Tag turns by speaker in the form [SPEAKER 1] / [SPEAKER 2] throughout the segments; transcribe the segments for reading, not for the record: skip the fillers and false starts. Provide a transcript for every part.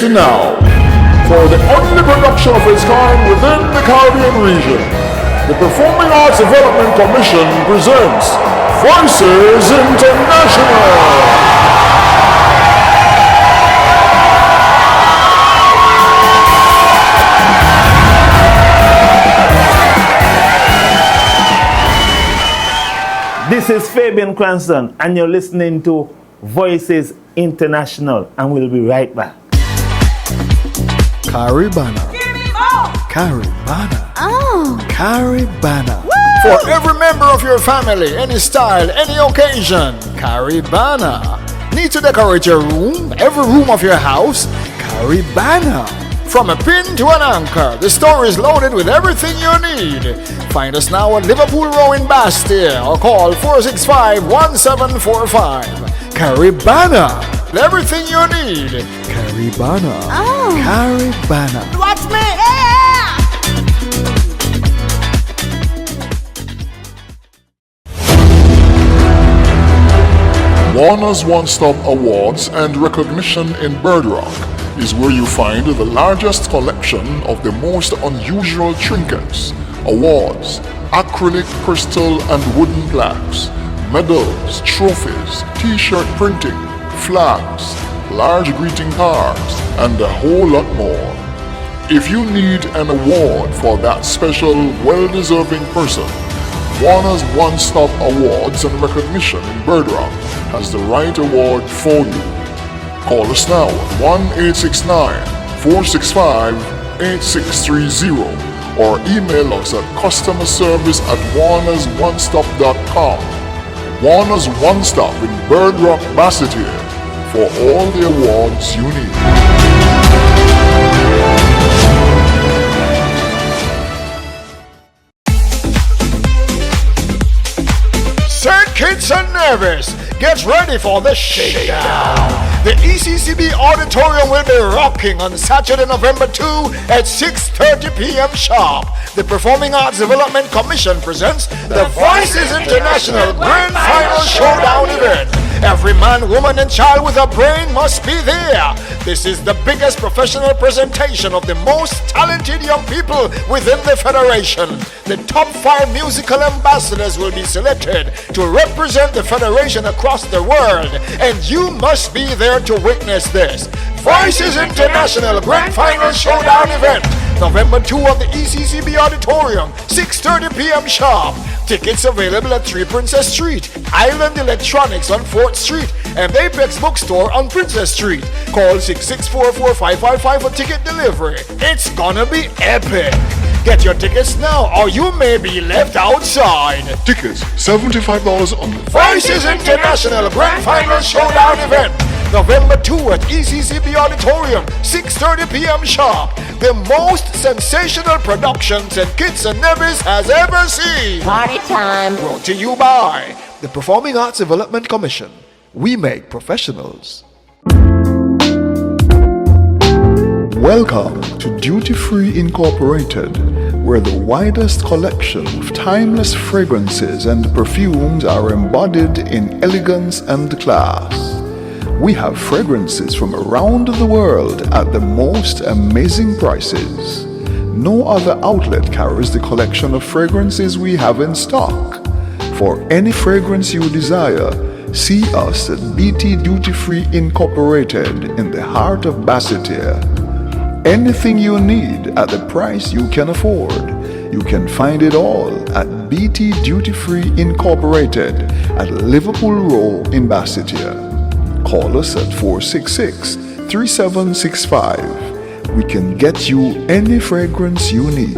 [SPEAKER 1] it now for the only production of its kind within the Caribbean region. The Performing Arts Development Commission presents Voices International.
[SPEAKER 2] This is Fabian Cranston, and you're listening to Voices International, and we'll be right back.
[SPEAKER 3] Caribana.
[SPEAKER 4] Give me more.
[SPEAKER 3] Caribana.
[SPEAKER 4] Oh.
[SPEAKER 3] Caribana.
[SPEAKER 4] Woo!
[SPEAKER 3] For every member of your family, any style, any occasion. Caribana. Need to decorate your room, every room of your house? Caribana. From a pin to an anchor, the store is loaded with everything you need. Find us now at Liverpool Row in Bastille or call 465-1745. Caribana. Everything you need. Caribana.
[SPEAKER 4] Oh.
[SPEAKER 3] Caribana.
[SPEAKER 4] Watch me.
[SPEAKER 1] Warner's One Stop Awards and Recognition in Bird Rock is where you find the largest collection of the most unusual trinkets, awards, acrylic, crystal and wooden plaques, medals, trophies, t-shirt printing, flags, large greeting cards, and a whole lot more. If you need an award for that special, well-deserving person, Warner's One Stop Awards and Recognition in Bird Rock has the right award for you. Call us now at 1-869-465-8630 or email us at customerservice@warnersoneStop.com. Warner's One Stop in Bird Rock, Basseterre for all the awards you need.
[SPEAKER 3] St. Kitts and Nevis, get ready for the shakedown. The ECCB Auditorium will be rocking on Saturday, November 2 at 6:30 p.m. sharp. The Performing Arts Development Commission presents the Voices International Grand Final Showdown event. Every man, woman, and child with a brain must be there. This is the biggest professional presentation of the most talented young people within the Federation. The top 5 musical ambassadors will be selected to represent the Federation across the world, and you must be there to witness this. Voices International Grand Final Showdown event, November 2 at the ECCB Auditorium, 6:30 p.m. sharp. Tickets available at 3 Princess Street, Island Electronics on 4th Street, and Apex Bookstore on Princess Street. Call 664-4555 for ticket delivery. It's gonna be epic. Get your tickets now or you may be left outside.
[SPEAKER 1] Tickets $75 only.
[SPEAKER 3] Voices International Grand Final Showdown event, November 2 at ECCB Auditorium, 6:30 p.m. sharp. The most sensational production St. Kitts and Nevis has ever seen.
[SPEAKER 4] Party time.
[SPEAKER 3] Brought to you by the Performing Arts Development Commission. We make professionals.
[SPEAKER 1] Welcome to Duty Free Incorporated, where the widest collection of timeless fragrances and perfumes are embodied in elegance and class. We have fragrances from around the world at the most amazing prices. No other outlet carries the collection of fragrances we have in stock. For any fragrance you desire, see us at BT Duty Free Incorporated in the heart of Basseterre. Anything you need at the price you can afford, you can find it all at BT Duty Free Incorporated at Liverpool Row in Basseterre. Call us at 466-3765. We can get you any fragrance you need.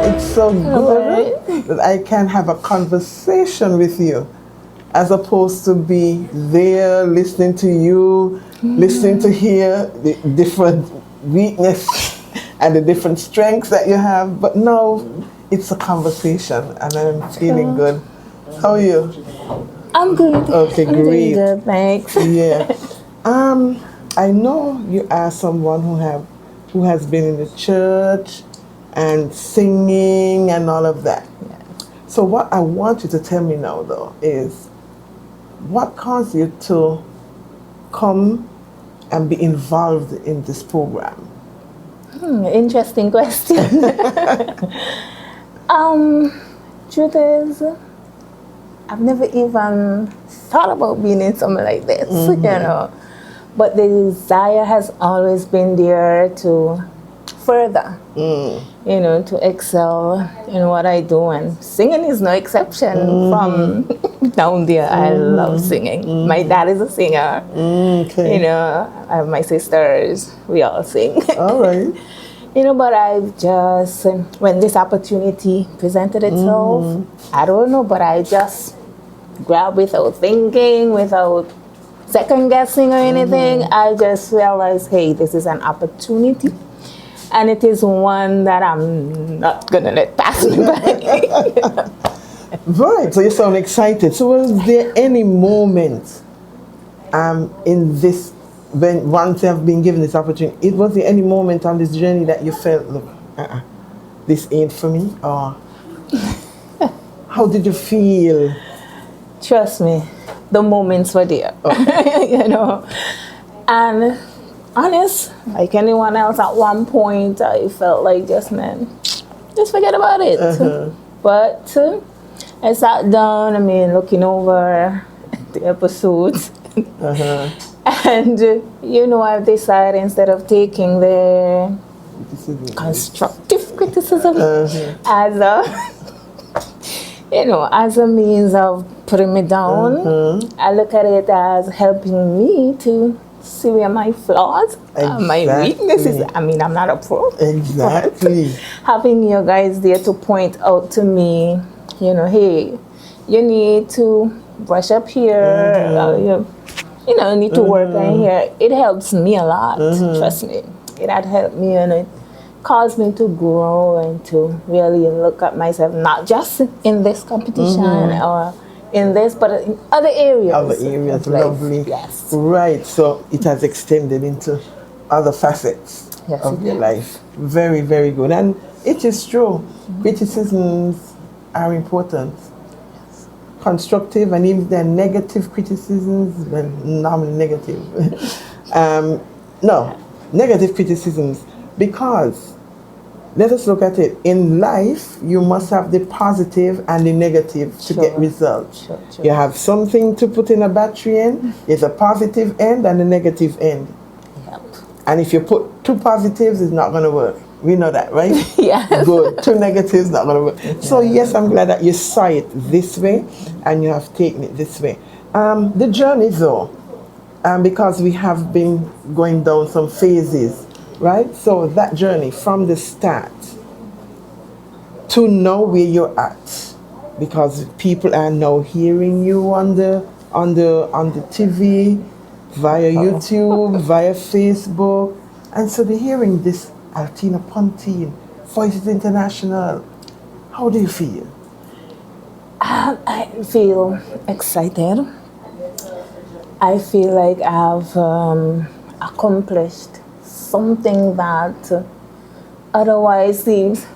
[SPEAKER 5] It's so good that I can have a conversation with you as opposed to be there listening to you, listening to hear the different weakness and the different strengths that you have. But now it's a conversation and I'm feeling good. How are you?
[SPEAKER 4] I'm good.
[SPEAKER 5] Okay,
[SPEAKER 4] I'm doing
[SPEAKER 5] great.
[SPEAKER 4] good, thanks.
[SPEAKER 5] Yeah. I know you are someone who has been in the church and singing and all of that. So what I want you to tell me now though is what caused you to come and be involved in this program?
[SPEAKER 4] Interesting question. Truth is, I've never even thought about being in something like this, you know. But the desire has always been there to further, you know, to excel in what I do. And singing is no exception from down there. I love singing. My dad is a singer.
[SPEAKER 5] Okay.
[SPEAKER 4] You know, I have my sisters. We all sing.
[SPEAKER 5] All right.
[SPEAKER 4] You know, but I've just, when this opportunity presented itself, I don't know, but I just grabbed without thinking, without second guessing or anything. I just realized, hey, this is an opportunity. And it is one that I'm not going to let pass me by.
[SPEAKER 5] Right, so you sound excited. So was there any moment in this, when once you have been given this opportunity, was there any moment on this journey that you felt, look, this ain't for me? Or how did you feel?
[SPEAKER 4] Trust me, the moments were there, you know. And honest, like anyone else, at one point I felt like just forget about it. But I sat down, looking over the episodes. And, you know, I've decided instead of taking the constructive criticism as a, you know, as a means of putting me down, I look at it as helping me to see where my flaws, my weaknesses. I'm not a pro.
[SPEAKER 5] Exactly.
[SPEAKER 4] Having you guys there to point out to me, you know, hey, you need to brush up here, you know, need to work on here. It helps me a lot, trust me. It had helped me, and it caused me to grow and to really look at myself, not just in this competition or in this, but in other areas.
[SPEAKER 5] Other areas, lovely.
[SPEAKER 4] Yes.
[SPEAKER 5] Right, so it has extended into other facets of your life. Very, very good. And it is true. Criticisms are important. Constructive, and even the negative criticisms, well, normally negative. Negative criticisms, because let us look at it. In life, you must have the positive and the negative to get results. You have something to put in a battery in. There's a positive end and a negative end. And if you put two positives, it's not going to work. We know that, right?
[SPEAKER 4] Yeah.
[SPEAKER 5] Good. Two negatives, not going to work. So yes, I'm glad that you saw it this way and you have taken it this way. The journey though, because we have been going down some phases, right? So that journey from the start to know where you're at, because people are now hearing you on the TV, via YouTube, via Facebook, and so they're hearing this Altina Pontine, Voices International. How do you feel?
[SPEAKER 4] I feel excited. I feel like I've accomplished something that otherwise seems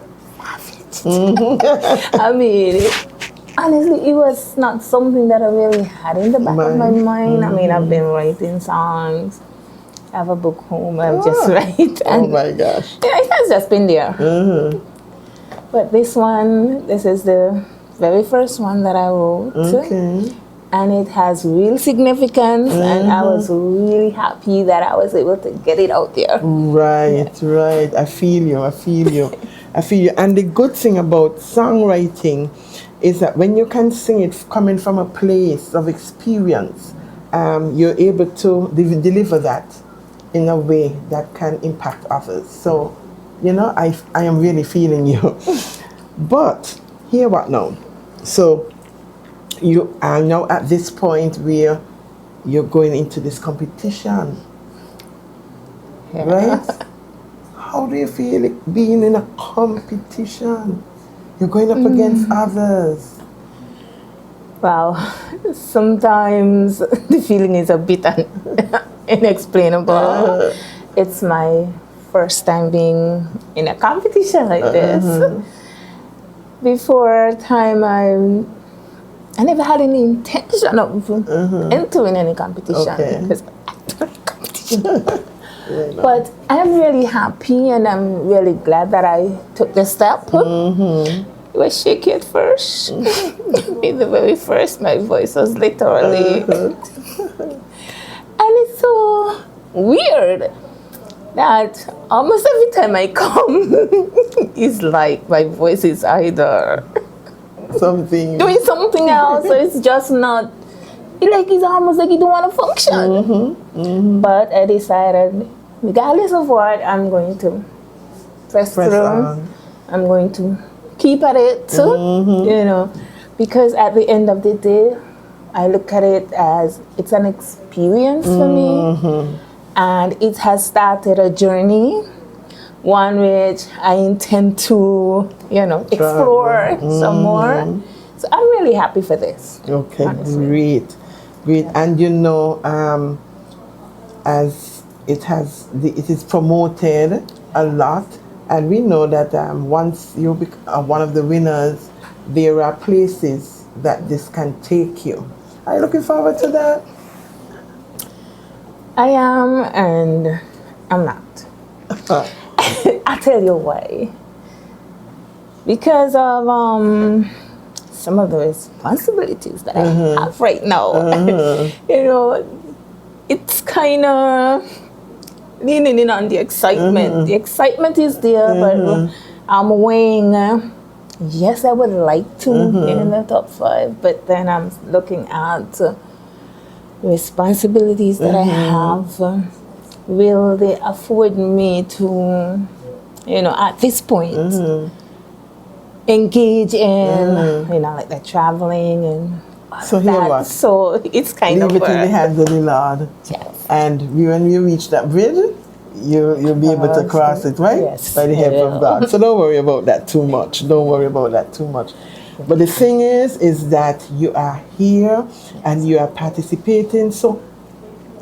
[SPEAKER 4] honestly, it was not something that I really had in the back of my mind. I've been writing songs. I have a book home. I'm just writing.
[SPEAKER 5] Oh my gosh.
[SPEAKER 4] Yeah, it has just been there. But this is the very first one that I wrote.
[SPEAKER 5] Okay.
[SPEAKER 4] And it has real significance, and I was really happy that I was able to get it out there.
[SPEAKER 5] Right. I feel you. And the good thing about songwriting is that when you can sing it coming from a place of experience, you're able to deliver that in a way that can impact others. So, you know, I am really feeling you. But hear what now? So you are now at this point where you're going into this competition, right? How do you feel it being in a competition? You're going up against others.
[SPEAKER 4] Well, sometimes the feeling is a bit inexplainable. It's my first time being in a competition like this. Before time, I never had any intention of entering any competition.
[SPEAKER 5] Okay.
[SPEAKER 4] Because but I'm really happy and I'm really glad that I took the step. It was shaky at first. In the very first, my voice was literally... And it's so weird that almost every time I come, it's like my voice is either
[SPEAKER 5] Something.
[SPEAKER 4] doing something else, or it's just not... It's almost like you don't want to function. But I decided, regardless of what, I'm going to press through.
[SPEAKER 5] On.
[SPEAKER 4] I'm going to keep at it, because at the end of the day, I look at it as it's an experience for me, and it has started a journey, one which I intend to, explore some more. So I'm really happy for this.
[SPEAKER 5] Okay,
[SPEAKER 4] honestly.
[SPEAKER 5] great. And as it is promoted a lot, and we know that once you become one of the winners, there are places that this can take you. Are you looking forward to that?
[SPEAKER 4] I am, and I'm not. I'll tell you why. Because of some of the responsibilities that I have right now. It's kind of leaning in on the excitement. The excitement is there, but I'm weighing, yes, I would like to be in the top 5, but then I'm looking at the responsibilities that I have. Will they afford me to, at this point, engage in, like the traveling and
[SPEAKER 5] So here
[SPEAKER 4] that.
[SPEAKER 5] what?
[SPEAKER 4] So it's kind
[SPEAKER 5] Leave
[SPEAKER 4] of
[SPEAKER 5] it in the hands of the Lord.
[SPEAKER 4] Yes.
[SPEAKER 5] And when you reach that bridge, you'll be able to cross it, right?
[SPEAKER 4] Yes.
[SPEAKER 5] By the help of God. So don't worry about that too much. But the thing is that you are here and you are participating. So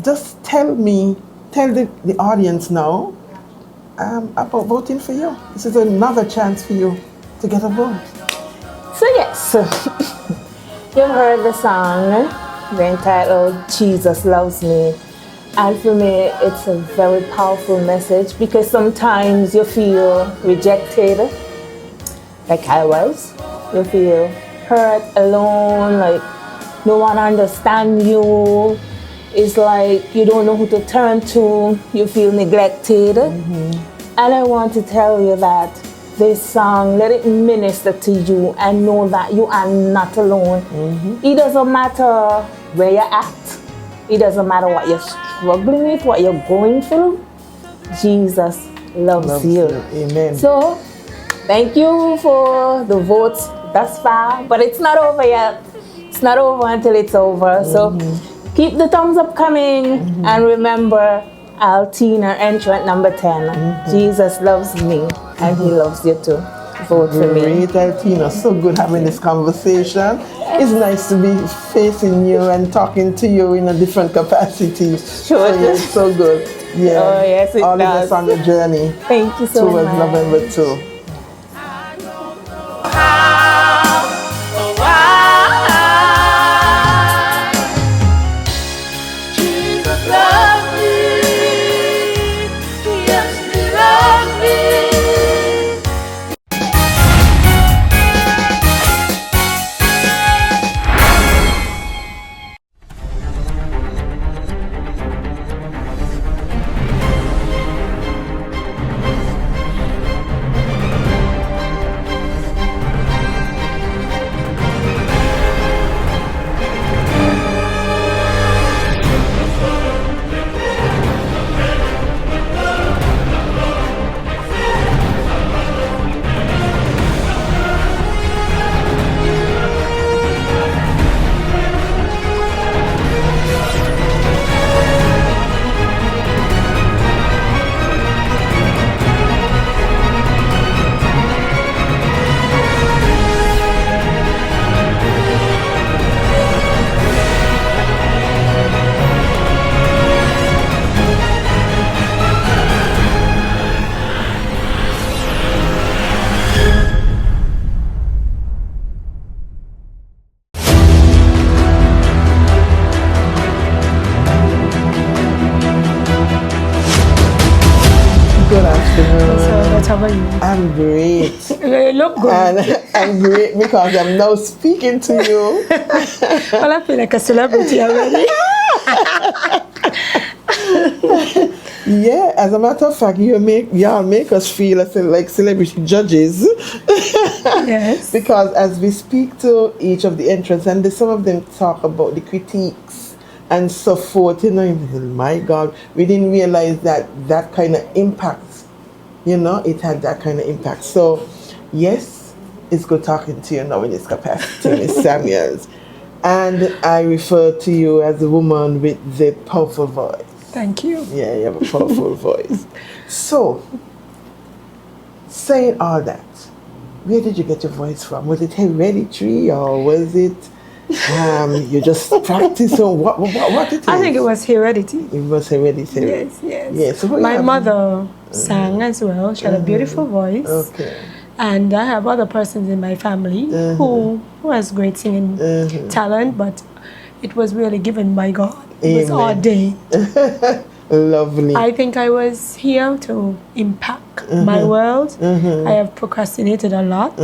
[SPEAKER 5] just tell the audience now about voting for you. This is another chance for you to get a vote.
[SPEAKER 4] So yes, you've heard the song, entitled Jesus Loves Me. And for me, it's a very powerful message because sometimes you feel rejected, like I was. You feel hurt, alone, like no one understands you. It's like you don't know who to turn to. You feel neglected. And I want to tell you that this song, let it minister to you and know that you are not alone. It doesn't matter where you're at. It doesn't matter what you're struggling with, what you're going through. Jesus loves you.
[SPEAKER 5] Amen.
[SPEAKER 4] So, thank you for the votes thus far, but it's not over yet. It's not over until it's over. So, keep the thumbs up coming, and remember, Altina, entrant number 10. Jesus loves me, and he loves you too. Vote for me.
[SPEAKER 5] Great, Altina. So good having this conversation. It's nice to be facing you and talking to you in a different capacity.
[SPEAKER 4] Sure.
[SPEAKER 5] So, it's so good. Yeah.
[SPEAKER 4] Oh, yes, it
[SPEAKER 5] All
[SPEAKER 4] does.
[SPEAKER 5] of us on the journey
[SPEAKER 4] Thank you so
[SPEAKER 5] towards
[SPEAKER 4] much.
[SPEAKER 5] November 2. I'm great.
[SPEAKER 6] You look good.
[SPEAKER 5] And I'm great because I'm now speaking to you.
[SPEAKER 6] Well, I feel like a celebrity already.
[SPEAKER 5] Yeah, as a matter of fact, y'all make us feel like celebrity judges.
[SPEAKER 6] Yes.
[SPEAKER 5] Because as we speak to each of the entrants, and some of them talk about the critiques and so forth, my God, we didn't realize that kind of impact, it had that kind of impact. So, yes, it's good talking to you now in this capacity, Ms. Samuels. And I refer to you as a woman with the powerful voice.
[SPEAKER 6] Thank you.
[SPEAKER 5] Yeah, you have a powerful voice. So, saying all that, where did you get your voice from? Was it hereditary or was it you just practice or what it is?
[SPEAKER 6] I think it was heredity.
[SPEAKER 5] It was hereditary.
[SPEAKER 6] Yes, yes.
[SPEAKER 5] Yeah, so
[SPEAKER 6] my mother sang as well. She had a beautiful voice.
[SPEAKER 5] Okay.
[SPEAKER 6] And I have other persons in my family who has great singing talent, but it was really given by God. It was ordained.
[SPEAKER 5] Lovely.
[SPEAKER 6] I think I was here to impact my world. I have procrastinated a lot.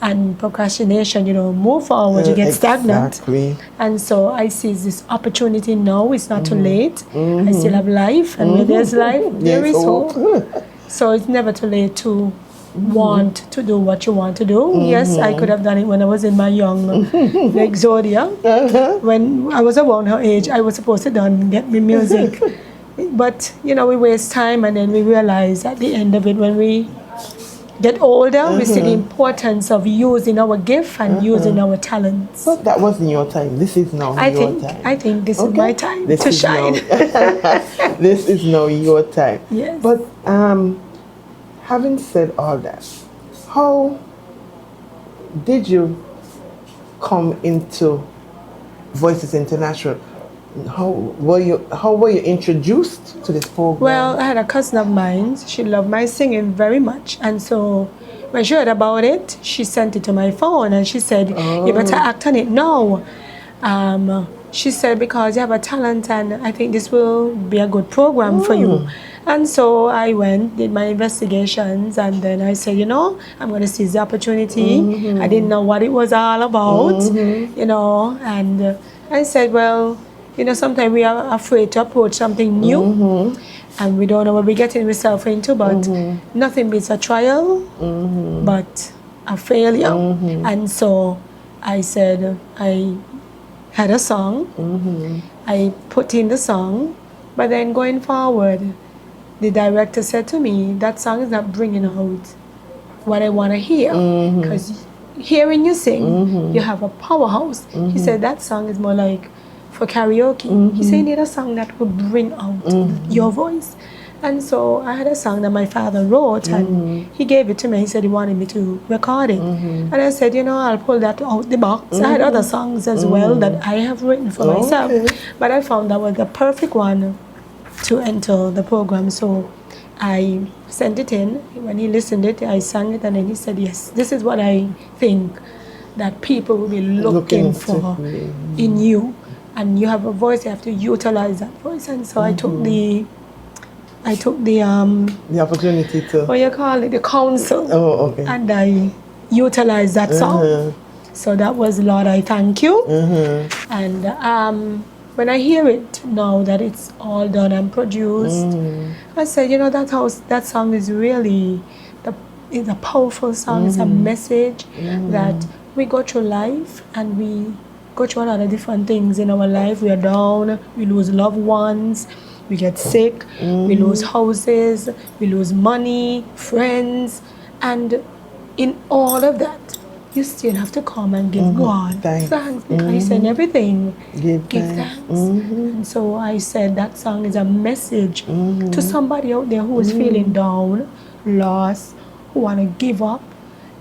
[SPEAKER 6] And procrastination, move forward, you get stagnant.
[SPEAKER 5] Exactly.
[SPEAKER 6] And so I see this opportunity now. It's not too late. I still have life, and where there's life, there is hope. So it's never too late to want to do what you want to do. Yes, I could have done it when I was in my young Exodia. When I was around her age, I was supposed to get me music. But, we waste time, and then we realize at the end of it, when we get older, we see the importance of using our gift and using our talents.
[SPEAKER 5] But that wasn't your time. This is now your time.
[SPEAKER 6] I think this is my time to shine.
[SPEAKER 5] This is now your time.
[SPEAKER 6] Yes.
[SPEAKER 5] But having said all that, how did you come into Voices International? How were you introduced to this program?
[SPEAKER 6] Well, I had a cousin of mine. She loved my singing very much, and so when she heard about it, she sent it to my phone, and she said, "You better act on it now." She said, because you have a talent, and I think this will be a good program for you. And so I went, did my investigations, and then I said, I'm going to seize the opportunity. I didn't know what it was all about, and I said, well, sometimes we are afraid to approach something new, and we don't know what we're getting ourselves into, but nothing beats a trial, but a failure. And so I said, I had a song, I put in the song, but then going forward, the director said to me, that song is not bringing out what I want to hear, because hearing you sing, you have a powerhouse. He said that song is more like for karaoke. He said, you need a song that will bring out your voice. And so I had a song that my father wrote, and he gave it to me. He said he wanted me to record it. And I said, I'll pull that out the box. I had other songs as well that I have written for myself. But I found that was the perfect one to enter the program. So I sent it in. When he listened it, I sang it, and then he said, yes, this is what I think that people will be looking for in you. And you have a voice, you have to utilize that voice. And so I took the
[SPEAKER 5] opportunity to,
[SPEAKER 6] what you call it, the counsel.
[SPEAKER 5] Oh, okay.
[SPEAKER 6] And I utilized that song. So that was Lord, I Thank You. And when I hear it now that it's all done and produced, I said, that song is really it's a powerful song. It's a message that we go through life, and we go through a lot of different things in our life. We are down, we lose loved ones, we get sick, we lose houses, we lose money, friends, and in all of that, you still have to come and give God thanks, because He said everything, give thanks. And so I said that song is a message to somebody out there who is feeling down, lost, who want to give up,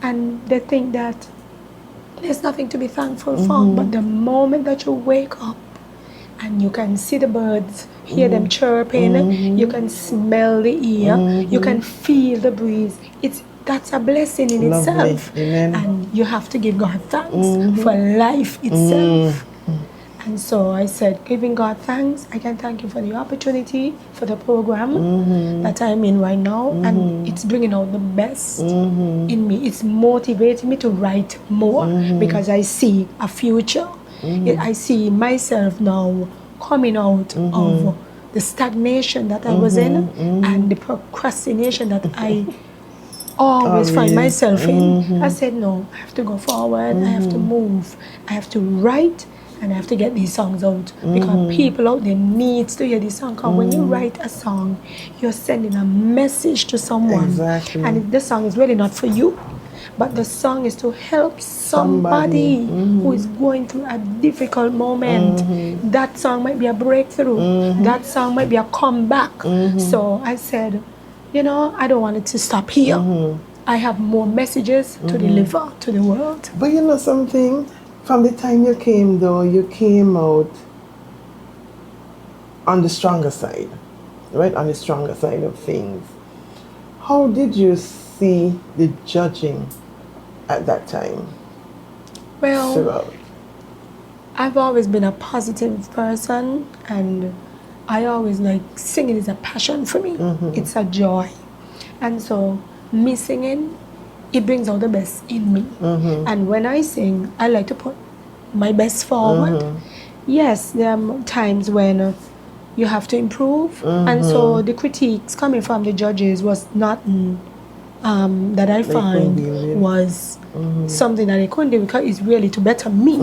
[SPEAKER 6] and they think that there's nothing to be thankful for. But the moment that you wake up and you can see the birds, hear them chirping, you can smell the air, you can feel the breeze, that's a blessing in itself.
[SPEAKER 5] Amen.
[SPEAKER 6] And you have to give God thanks for life itself. And so I said, giving God thanks, I can thank you for the opportunity, for the program that I'm in right now. And it's bringing out the best in me. It's motivating me to write more because I see a future. I see myself now coming out of the stagnation that I was in and the procrastination that I always find myself in. I said, no, I have to go forward. I have to move. I have to write. And I have to get these songs out because people out there need to hear this song. Because when you write a song, you're sending a message to someone.
[SPEAKER 5] Exactly.
[SPEAKER 6] And the song is really not for you, but the song is to help somebody who is going through a difficult moment. That song might be a breakthrough. That song might be a comeback. So I said, you know, I don't want it to stop here. I have more messages to deliver to the world.
[SPEAKER 5] But you know something? From the time you came, though, you came out on the stronger side, right? On the stronger side of things. How did you see the judging at that time?
[SPEAKER 6] Well,
[SPEAKER 5] throughout?
[SPEAKER 6] I've always been a positive person, and I always like singing is a passion for me. It's a joy. And so me singing, it brings out the best in me. And when I sing, I like to put my best forward. Yes, there are times when you have to improve. And so the critiques coming from the judges was not that I find was something that I couldn't do because it's really to better me.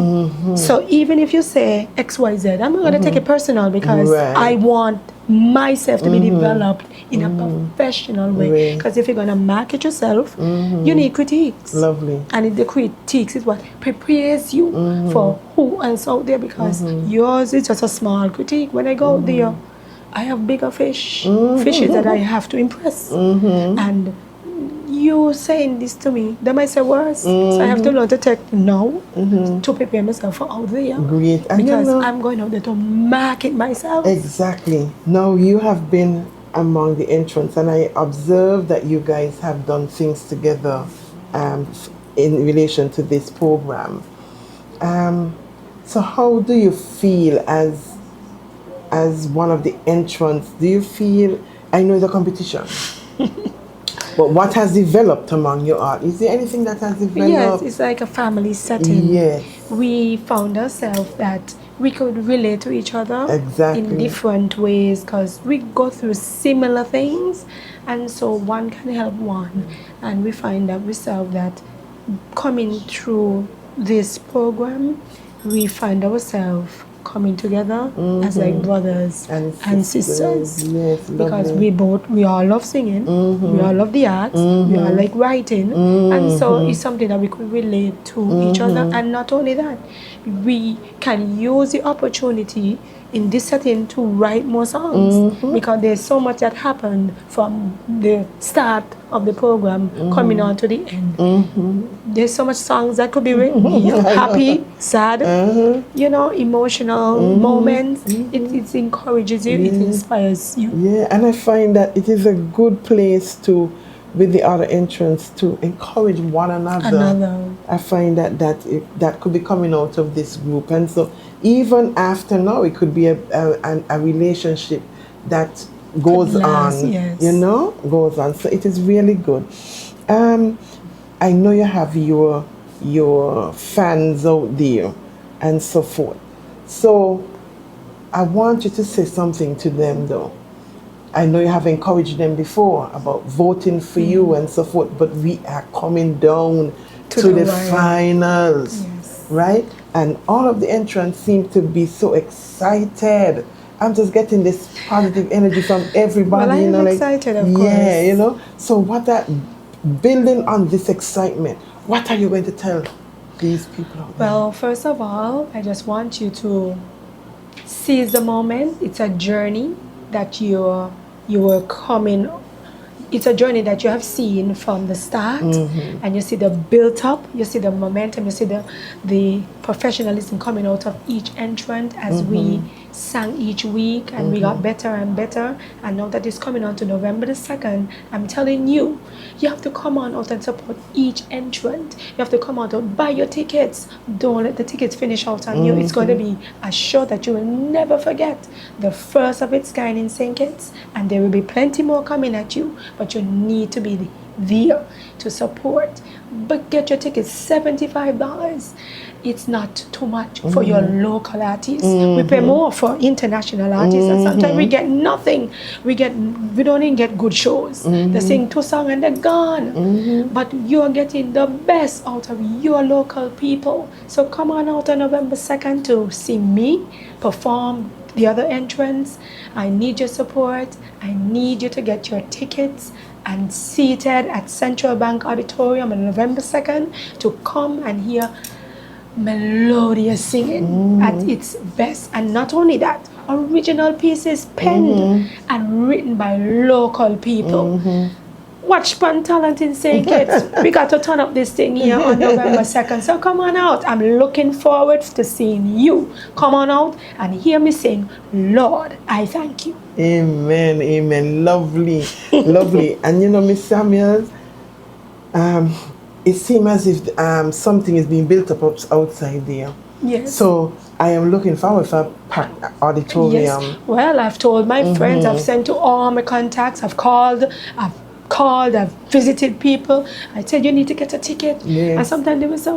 [SPEAKER 6] So even if you say X, Y, Z, I'm not going to take it personal because I want myself to be developed in a professional way. Because if you're going to market yourself, you need critiques.
[SPEAKER 5] Lovely.
[SPEAKER 6] And the critiques is what prepares you for who else out there because yours is just a small critique. When I go out there, I have bigger fishes that I have to impress. And you saying this to me, they might say worse. So I have to learn to take no to prepare myself for out there.
[SPEAKER 5] Great. And
[SPEAKER 6] because
[SPEAKER 5] you know,
[SPEAKER 6] I'm going out there to market myself.
[SPEAKER 5] Exactly. Now you have been among the entrants, and I observed that you guys have done things together in relation to this program. So how do you feel as one of the entrants? Do you feel, I know it's a competition, but what has developed among your art? Is there anything that has developed?
[SPEAKER 6] Yes, it's like a family setting.
[SPEAKER 5] Yes.
[SPEAKER 6] We found ourselves that we could relate to each other
[SPEAKER 5] Exactly.
[SPEAKER 6] in different ways because we go through similar things, and so one can help one. And we find that ourselves that coming through this program, we find ourselves coming together as like brothers and sisters.
[SPEAKER 5] Yes,
[SPEAKER 6] because
[SPEAKER 5] lovely.
[SPEAKER 6] we all love singing, we all love the arts, we all like writing, and so it's something that we could relate to each other. And not only that, we can use the opportunity in this setting to write more songs because there's so much that happened from the start of the program coming on to the end. There's so much songs that could be written, happy, sad, you know, emotional moments. It encourages you, it inspires you.
[SPEAKER 5] Yeah, and I find that it is a good place to, with the other entrants, to encourage one another. I find that could be coming out of this group, and so even after now, it could be a relationship that goes on.
[SPEAKER 6] Yes.
[SPEAKER 5] You know, goes on. So it is really good. I know you have your fans out there and so forth. So I want you to say something to them, though. I know you have encouraged them before about voting for you and so forth, but we are coming down to the finals, right? And all of the entrants seem to be so excited. I'm just getting this positive energy from everybody.
[SPEAKER 6] Well, I am excited, of course.
[SPEAKER 5] Yeah, you know. So building on this excitement, what are you going to tell these people out there?
[SPEAKER 6] Well, first of all, I just want you to seize the moment. It's a journey that you are coming. It's a journey that you have seen from the start, and you see the built up, you see the momentum, you see the professionalism coming out of each entrant as we sang each week, and we got better and better. And now that it's coming on to November the 2nd, I'm telling you, you have to come on out and support each entrant. You have to come out and buy your tickets. Don't let the tickets finish out on you. It's going to be a show that you will never forget. The first of its kind in St. Kitts, and there will be plenty more coming at you, but you need to be there to support. But get your tickets, $75. It's not too much for your local artists. We pay more for international artists, and sometimes we get nothing. We don't even get good shows. They sing 2 songs and they're gone. But you're getting the best out of your local people. So come on out on November 2nd to see me perform the other entrants. I need your support. I need you to get your tickets and seated at Central Bank Auditorium on November 2nd to come and hear melodious singing at its best. And not only that, original pieces penned and written by local people. Watch Pan Talent in St. Kitts. We got to turn up this thing here on November 2nd. So come on out. I'm looking forward to seeing you. Come on out and hear me sing, Lord, I thank you.
[SPEAKER 5] Amen, amen. Lovely, lovely. And you know, Miss Samuels, it seems as if something is being built up outside there.
[SPEAKER 6] Yes.
[SPEAKER 5] So I am looking forward for a packed auditorium.
[SPEAKER 6] Yes. Well, I've told my friends, I've sent to all my contacts, I've called, I've visited people. I said, you need to get a ticket.
[SPEAKER 5] Yes.
[SPEAKER 6] And sometimes they will say,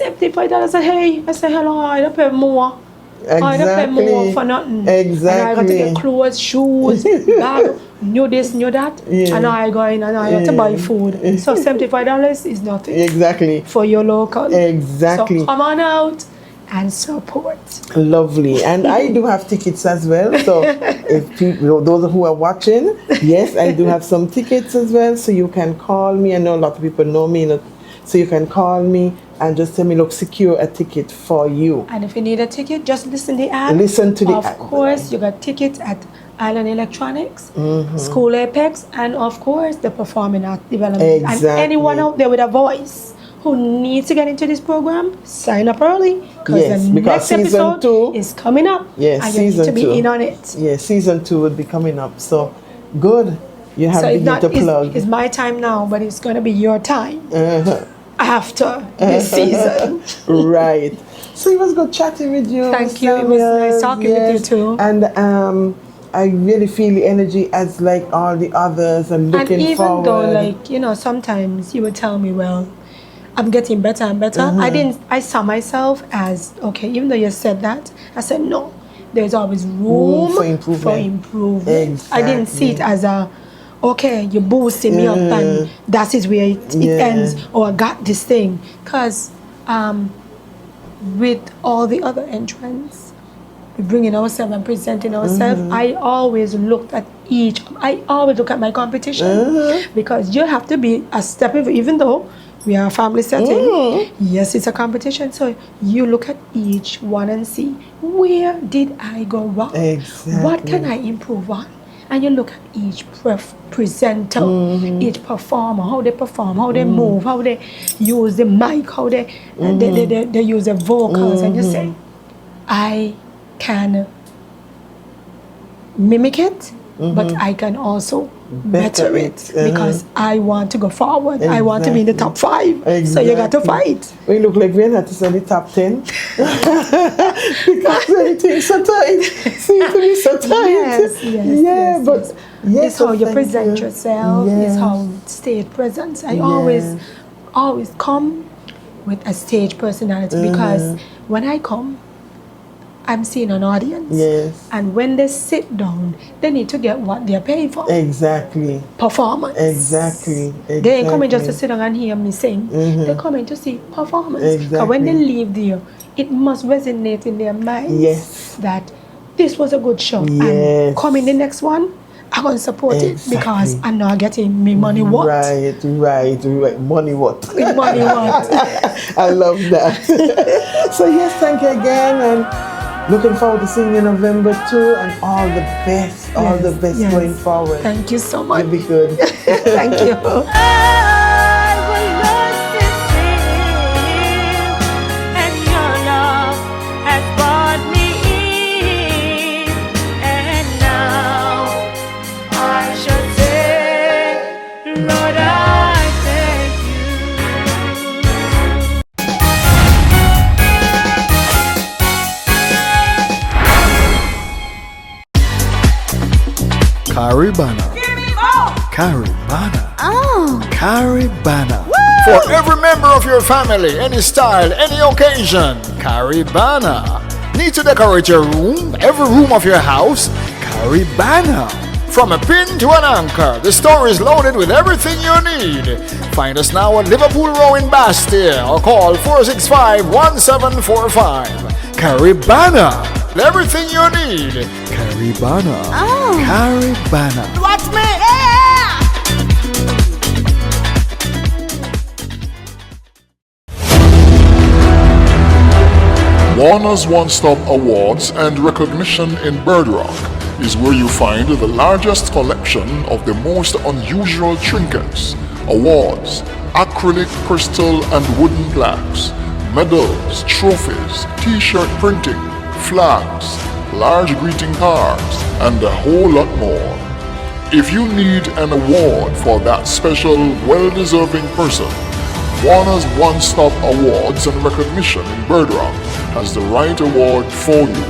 [SPEAKER 6] $75. I say, hey, I say, hello, I don't pay more.
[SPEAKER 5] Exactly.
[SPEAKER 6] I don't pay more for nothing.
[SPEAKER 5] Exactly.
[SPEAKER 6] And I got to get clothes, shoes, bag, new this, new that.
[SPEAKER 5] Yeah.
[SPEAKER 6] And I go in and I have to buy food. So $75 is nothing.
[SPEAKER 5] Exactly.
[SPEAKER 6] For your local.
[SPEAKER 5] Exactly.
[SPEAKER 6] So come on out and support.
[SPEAKER 5] Lovely. And I do have tickets as well. So if people, those who are watching, yes, I do have some tickets as well. So you can call me. I know a lot of people know me. So you can call me and just tell me, look, secure a ticket for you.
[SPEAKER 6] And if you need a ticket, just listen to the app.
[SPEAKER 5] Listen to the
[SPEAKER 6] app. Of course, you got tickets at Island Electronics, School Apex, and of course, the Performing Arts Development.
[SPEAKER 5] Exactly.
[SPEAKER 6] And anyone out there with a voice who needs to get into this program, sign up early because the next episode 2 is coming up.
[SPEAKER 5] Yes,
[SPEAKER 6] and you need to be in on it.
[SPEAKER 5] Yes, season 2 will be coming up. So good. You have to plug.
[SPEAKER 6] It's my time now, but it's going to be your time after this season.
[SPEAKER 5] Right. So it was good chatting with you.
[SPEAKER 6] Thank you. It was nice talking with you too.
[SPEAKER 5] And I really feel the energy as like all the others and looking forward.
[SPEAKER 6] And even though, like, you know, sometimes you would tell me, well, I'm getting better and better. I saw myself as, okay, even though you said that, I said, no, there's always room for improvement.
[SPEAKER 5] Exactly.
[SPEAKER 6] I didn't see it as a, okay, you're boosting me up and that is where it ends, or I got this thing. Because with all the other entrants, bringing ourselves and presenting ourselves, I always look at my competition because you have to be a step, even though we are a family setting. Yes, it's a competition. So you look at each one and see, where did I go wrong?
[SPEAKER 5] Exactly.
[SPEAKER 6] What can I improve on? And you look at each presenter, each performer, how they perform, how they move, how they use the mic, how they use the vocals, and you say, I can mimic it, but I can also better it because I want to go forward. Exactly. I want to be in the top 5. Exactly. So you got to fight.
[SPEAKER 5] We look like we're not in the top 10 because everything's so tight. Seems to be so tight.
[SPEAKER 6] Yes,
[SPEAKER 5] but
[SPEAKER 6] it's how you present yourself. It's how stage presence. I always come with a stage personality because when I come, I'm seeing an audience.
[SPEAKER 5] Yes.
[SPEAKER 6] And when they sit down, they need to get what they're paying for.
[SPEAKER 5] Exactly.
[SPEAKER 6] Performance.
[SPEAKER 5] Exactly.
[SPEAKER 6] They ain't coming just to sit down and hear me sing. They're coming to see performance.
[SPEAKER 5] Exactly.
[SPEAKER 6] Because when they leave there, it must resonate in their minds that this was a good show.
[SPEAKER 5] Yes.
[SPEAKER 6] And coming the next one, I'm going to support it because I'm not getting me money what.
[SPEAKER 5] Right. Money what?
[SPEAKER 6] With money what.
[SPEAKER 5] I love that. So yes, thank you again, and looking forward to seeing you in November 2, and all the best, going forward.
[SPEAKER 6] Thank you so much.
[SPEAKER 5] You'll be good.
[SPEAKER 6] Thank you.
[SPEAKER 1] Caribana. Caribana. Caribana.
[SPEAKER 3] For every member of your family, any style, any occasion, Caribana. Need to decorate your room, every room of your house? Caribana. From a pin to an anchor, the store is loaded with everything you need. Find us now at Liverpool Row in Bastille or call 465-1745. Caribana. Everything you need.
[SPEAKER 1] Caribana. Caribana.
[SPEAKER 7] Watch me!
[SPEAKER 8] Warner's One Stop Awards and Recognition in Bird Rock is where you find the largest collection of the most unusual trinkets, awards, acrylic, crystal and wooden plaques, medals, trophies, t-shirt printing, flags, large greeting cards, and a whole lot more. If you need an award for that special, well-deserving person, Warner's One Stop Awards and Recognition in Bird Rock has the right award for you.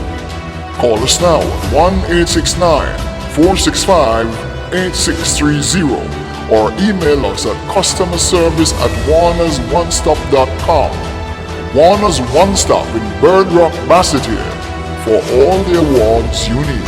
[SPEAKER 8] Call us now at 1-869-465-8630 or email us at customerservice@warnersoneStop.com. Warner's One Stop in Bird Rock, Basseterre for all the awards you need.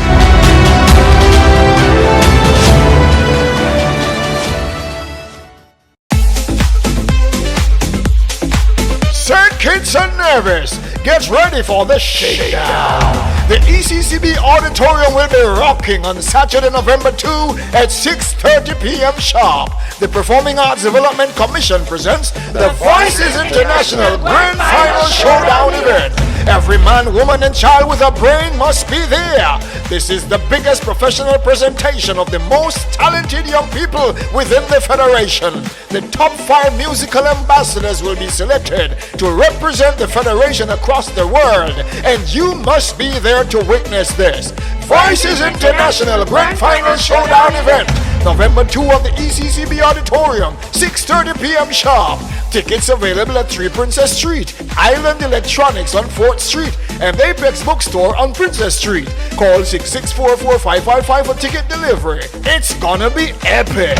[SPEAKER 3] St. Kitts and Nevis, get ready for the shakedown. The ECCB Auditorium will be rocking on Saturday, November 2 at 6:30 p.m. sharp. The Performing Arts Development Commission presents the Voices International Grand Final Showdown event. Every man, woman, and child with a brain must be there. This is the biggest professional presentation of the most talented young people within the Federation. The top 5 musical ambassadors will be selected to represent the Federation across the world, and you must be there to witness this. Voices International Grand Final Showdown event, November 2 of the ECCB Auditorium, 6:30 p.m. sharp. Tickets available at 3 Princess Street, Island Electronics on 4th Street, and the Apex Bookstore on Princess Street. Call 664-4555 for ticket delivery. It's gonna be epic.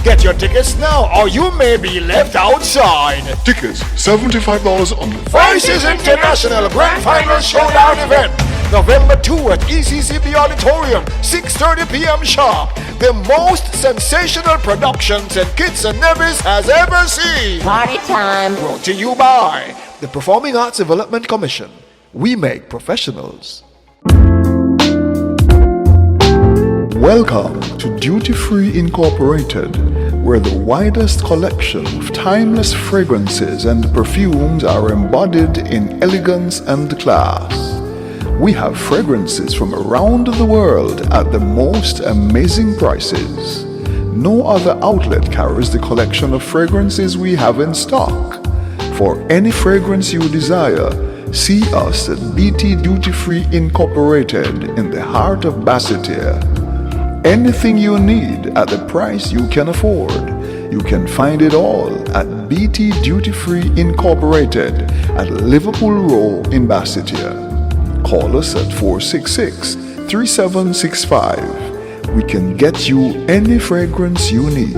[SPEAKER 3] Get your tickets now or you may be left outside.
[SPEAKER 8] Tickets $75 only.
[SPEAKER 3] Voices International Grand Final Showdown event, November 2 at ECCB Auditorium, 6:30 p.m. sharp. The most sensational production St. Kitts and Nevis has ever seen.
[SPEAKER 7] Party time.
[SPEAKER 3] Brought to you by the Performing Arts Development Commission. We make professionals.
[SPEAKER 1] Welcome to Duty Free Incorporated, where the widest collection of timeless fragrances and perfumes are embodied in elegance and class. We have fragrances from around the world at the most amazing prices. No other outlet carries the collection of fragrances we have in stock. For any fragrance you desire, see us at BT Duty Free Incorporated in the heart of Basseterre. Anything you need at the price you can afford, you can find it all at BT Duty Free Incorporated at Liverpool Row in Basseterre. Call us at 466-3765. We can get you any fragrance you need.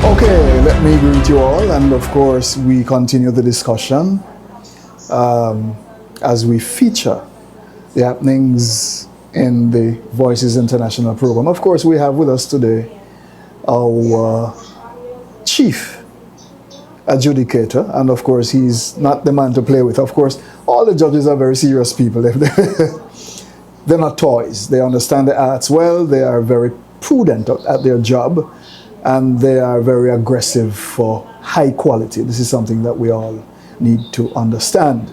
[SPEAKER 9] Okay, let me greet you all, and of course we continue the discussion as we feature the happenings in the Voices International program. Of course, we have with us today our chief adjudicator, and of course he's not the man to play with. Of course, all the judges are very serious people. They're not toys. They understand the arts well. They are very prudent at their job, and they are very aggressive for high quality. This is something that we all need to understand.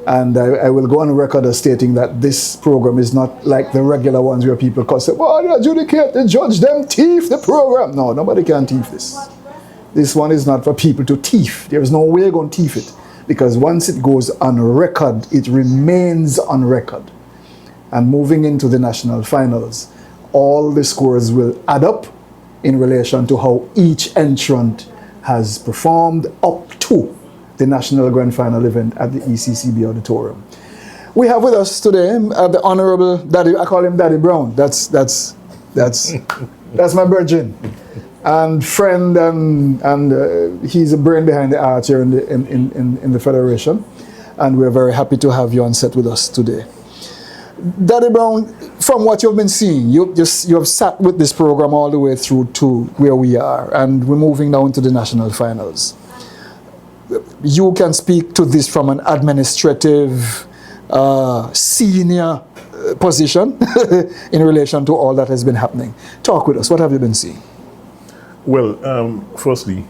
[SPEAKER 9] And I will go on record as stating that this program is not like the regular ones where people say, well, the adjudicate, the judge, them thief the program. No, nobody can thief this. This one is not for people to thief. There is no way you're going to thief it, because once it goes on record, it remains on record. and moving into the national finals, all the scores will add up in relation to how each entrant has performed up to the national grand final event at the ECCB auditorium. We have with us today the Honorable Daddy, I call him Daddy Browne. That's my virgin and friend, and he's a brain behind the art here in the Federation, and we're very happy to have you on set with us today. Daddy Browne, from what you've been seeing, you have sat with this program all the way through to where we are, and we're moving now into the national finals. You can speak to this from an administrative, senior position in relation to all that has been happening. Talk with us. What have you been seeing?
[SPEAKER 7] Well, firstly,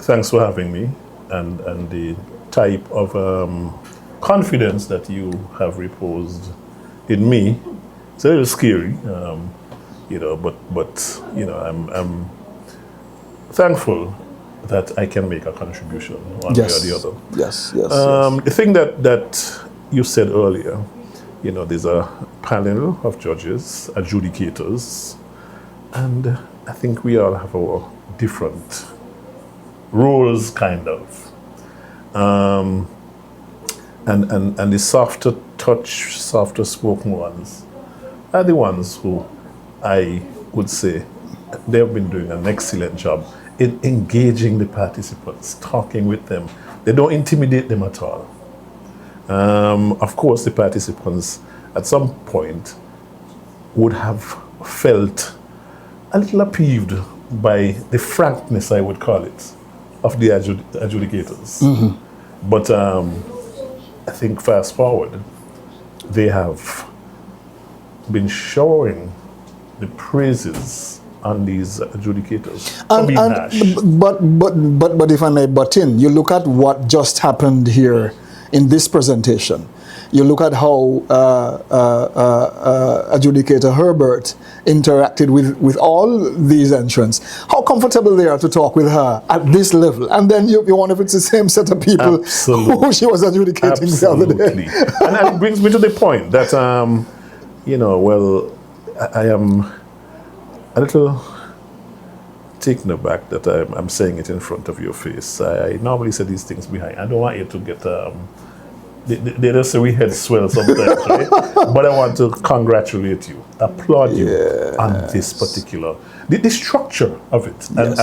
[SPEAKER 7] thanks for having me, and the type of confidence that you have reposed in me. It's a little scary, but I'm thankful that I can make a contribution one way or the other.
[SPEAKER 9] Yes.
[SPEAKER 7] The thing that you said earlier, there's a panel of judges, adjudicators, and I think we all have our different roles, kind of. And the softer touch, softer spoken ones are the ones who I would say they've been doing an excellent job in engaging the participants, talking with them. They don't intimidate them at all. Of course, the participants at some point would have felt a little appeased by the frankness, I would call it, of the adjudicators. Mm-hmm. But I think fast forward, they have been showering the praises on these adjudicators.
[SPEAKER 9] But if I may butt in, you look at what just happened here in this presentation. You look at how Adjudicator Herbert interacted with all these entrants, how comfortable they are to talk with her at this level. And then you wonder if it's the same set of people who she was adjudicating the other day.
[SPEAKER 7] And it brings me to the point that, I am a little taken aback that I'm saying it in front of your face. I normally say these things behind. I don't want you to get... They just say we head swell sometimes, right? But I want to congratulate you, applaud you on this particular, the structure of it. And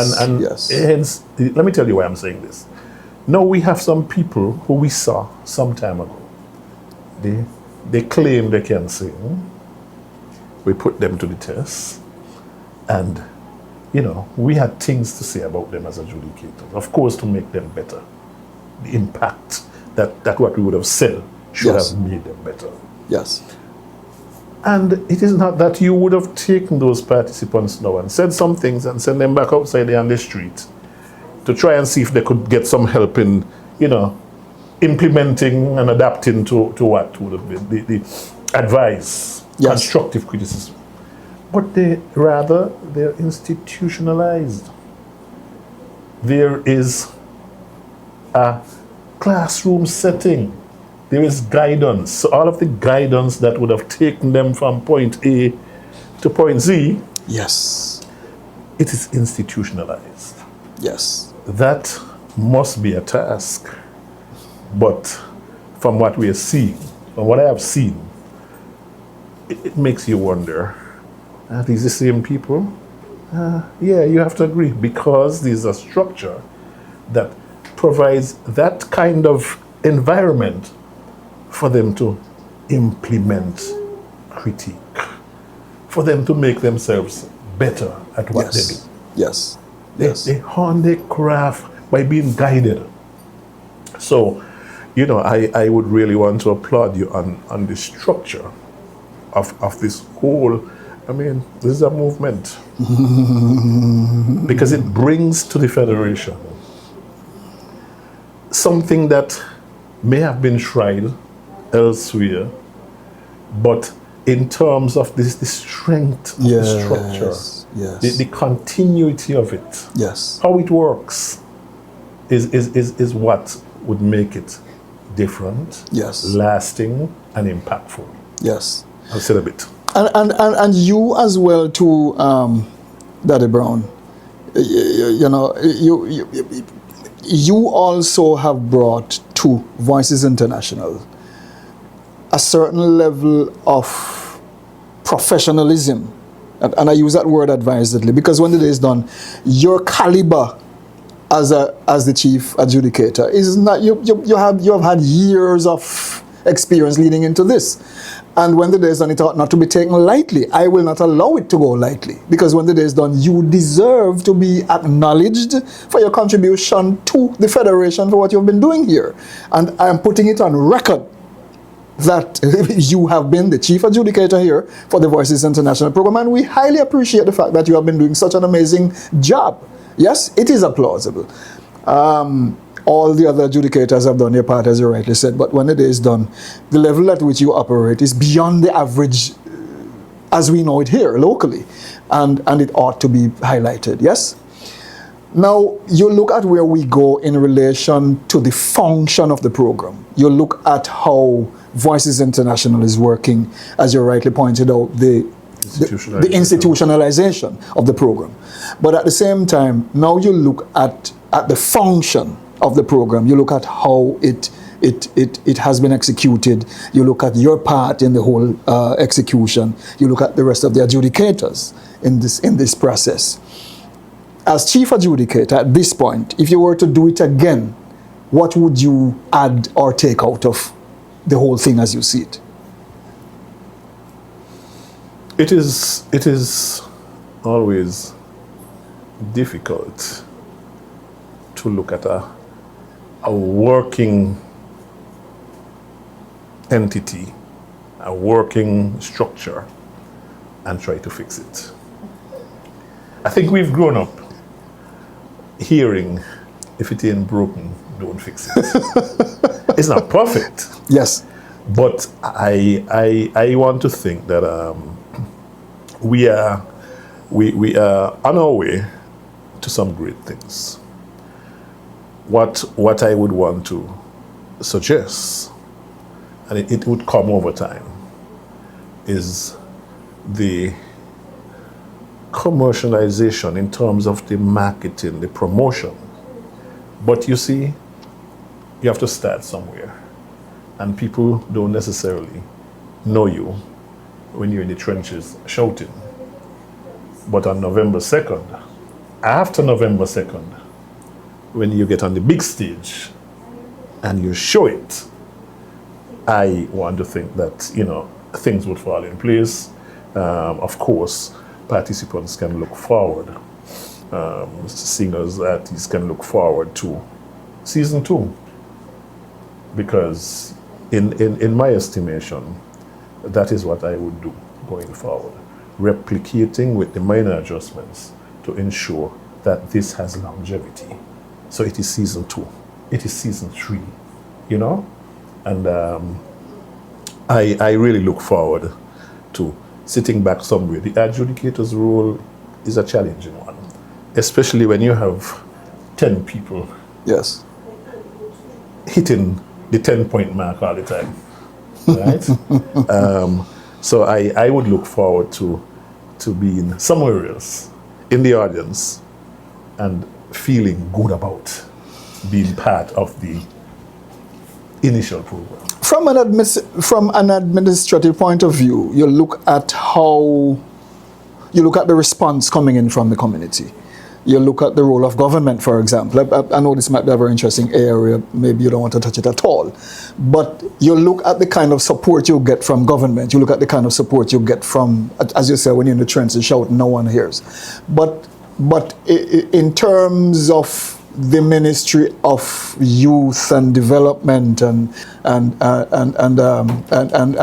[SPEAKER 7] hence, let me tell you why I'm saying this. Now we have some people who we saw some time ago. They claim they can sing. We put them to the test. And, we had things to say about them as adjudicators. Of course, to make them better. The impact that what we would have said should have made them better.
[SPEAKER 9] Yes.
[SPEAKER 7] And it is not that you would have taken those participants now and said some things and send them back outside there on the street to try and see if they could get some help in, implementing and adapting to what would have been the advice, constructive criticism. But they're institutionalized. There is a classroom setting. There is guidance. So all of the guidance that would have taken them from point A to point Z, it is institutionalized.
[SPEAKER 9] Yes.
[SPEAKER 7] That must be a task. But from what we are seeing, from what I have seen, it makes you wonder, are these the same people? You have to agree, because there's a structure that provides that kind of environment for them to implement critique, for them to make themselves better at what they do.
[SPEAKER 9] Yes.
[SPEAKER 7] They hone their craft by being guided. So, I would really want to applaud you on the structure of this whole, this is a movement. Because it brings to the Federation something that may have been tried elsewhere, but in terms of the strength of the structure, the continuity of it, how it works, is what would make it different, lasting, and impactful.
[SPEAKER 9] Yes.
[SPEAKER 7] I'll say a bit.
[SPEAKER 9] And you as well too, Daddy Browne. You know, you also have brought to Voices International a certain level of professionalism, and I use that word advisedly because when the day is done, your caliber as the chief adjudicator is not you have had years of experience leading into this. And when the day is done, it ought not to be taken lightly. I will not allow it to go lightly. Because when the day is done, you deserve to be acknowledged for your contribution to the Federation for what you've been doing here. And I am putting it on record that you have been the chief adjudicator here for the Voices International program. And we highly appreciate the fact that you have been doing such an amazing job. Yes, it is applaudable. All the other adjudicators have done their part, as you rightly said, but when the day is done, the level at which you operate is beyond the average as we know it here locally, and it ought to be highlighted, yes? Now, you look at where we go in relation to the function of the program. You look at how Voices International is working, as you rightly pointed out, the institutionalization of the program. But at the same time, now you look at the function of the program. You look at how it has been executed. You look at your part in the whole execution. You look at the rest of the adjudicators in this process. As chief adjudicator at this point, if you were to do it again, what would you add or take out of the whole thing as you see it?
[SPEAKER 7] It is always difficult to look at a working entity, a working structure, and try to fix it. I think we've grown up hearing, if it ain't broken, don't fix it. It's not perfect.
[SPEAKER 9] Yes.
[SPEAKER 7] But I want to think that we are on our way to some great things. What I would want to suggest, and it would come over time, is the commercialization in terms of the marketing, the promotion. But you see, you have to start somewhere. And people don't necessarily know you when you're in the trenches shouting. But on November 2nd, after November 2nd, when you get on the big stage and you show it, I want to think that, you know, things would fall in place. Of course, participants can look forward. Singers, artists can look forward to season 2. Because in my estimation, that is what I would do going forward. Replicating with the minor adjustments to ensure that this has longevity. So it is season 2, it is season 3, you know? And I really look forward to sitting back somewhere. The adjudicator's role is a challenging one, especially when you have 10 people.
[SPEAKER 9] Yes.
[SPEAKER 7] Hitting the 10-point mark all the time, right? So I would look forward to being somewhere else in the audience and feeling good about being part of the initial program.
[SPEAKER 9] From an administrative point of view, you look at the response coming in from the community. You look at the role of government, for example. I know this might be a very interesting area. Maybe you don't want to touch it at all. But you look at the kind of support you get from government. You look at the kind of support you get from, as you say, when you're in the trenches shouting, no one hears. But in terms of the Ministry of Youth and Development and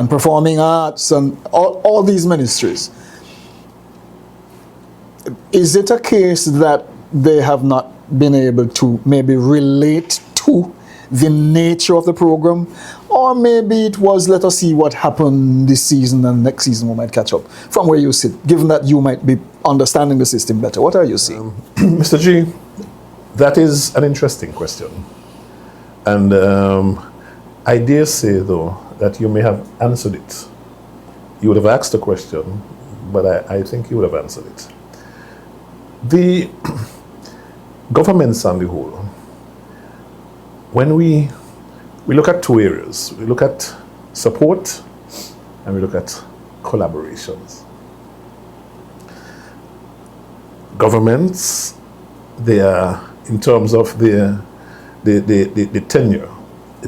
[SPEAKER 9] Performing Arts and all these ministries, is it a case that they have not been able to maybe relate to the nature of the program? Or maybe it was, let us see what happened this season and next season we might catch up from where you sit, given that you might be understanding the system better. What are you seeing?
[SPEAKER 7] Mr. G, that is an interesting question. And I dare say, though, that you may have answered it you would have asked the question, but I think you would have answered it. The governments on the whole, when we look at two areas, we look at support and we look at collaborations. Governments, they are, in terms of the tenure,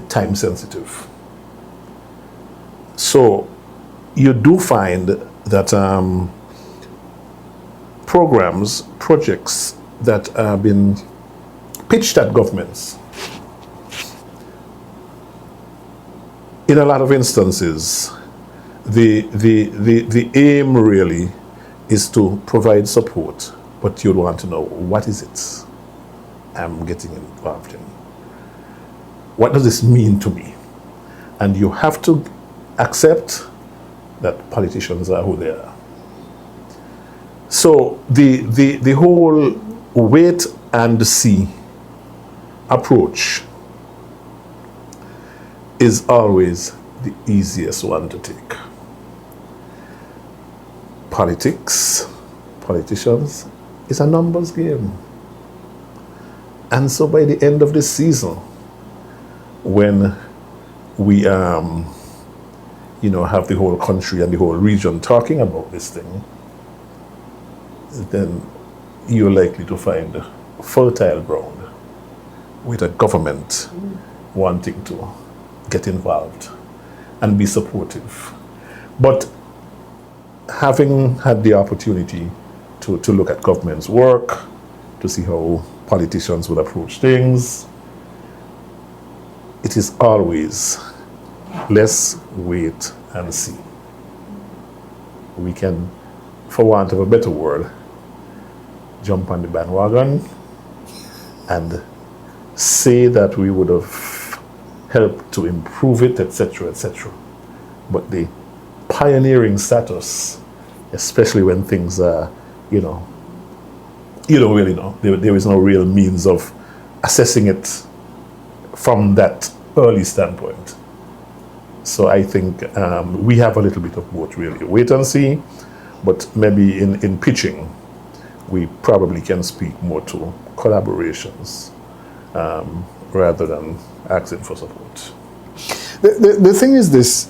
[SPEAKER 7] time sensitive. So you do find that programs, projects that have been pitched at governments, in a lot of instances, the aim really is to provide support, but you'd want to know, what is it I'm getting involved in? What does this mean to me? And you have to accept that politicians are who they are. So the whole wait and see approach is always the easiest one to take. Politicians, is a numbers game. And so by the end of the season, when we have the whole country and the whole region talking about this thing, then you're likely to find fertile ground with a government wanting to get involved and be supportive. But having had the opportunity to look at government's work, to see how politicians would approach things, it is always let's wait and see. We can, for want of a better word, jump on the bandwagon and say that we would have helped to improve it, etc., etc. But the pioneering status, especially when things are, you don't really know. There is no real means of assessing it from that early standpoint. So I think we have a little bit of both, really. Wait and see, but maybe in pitching, we probably can speak more to collaborations rather than asking for support.
[SPEAKER 9] The thing is this,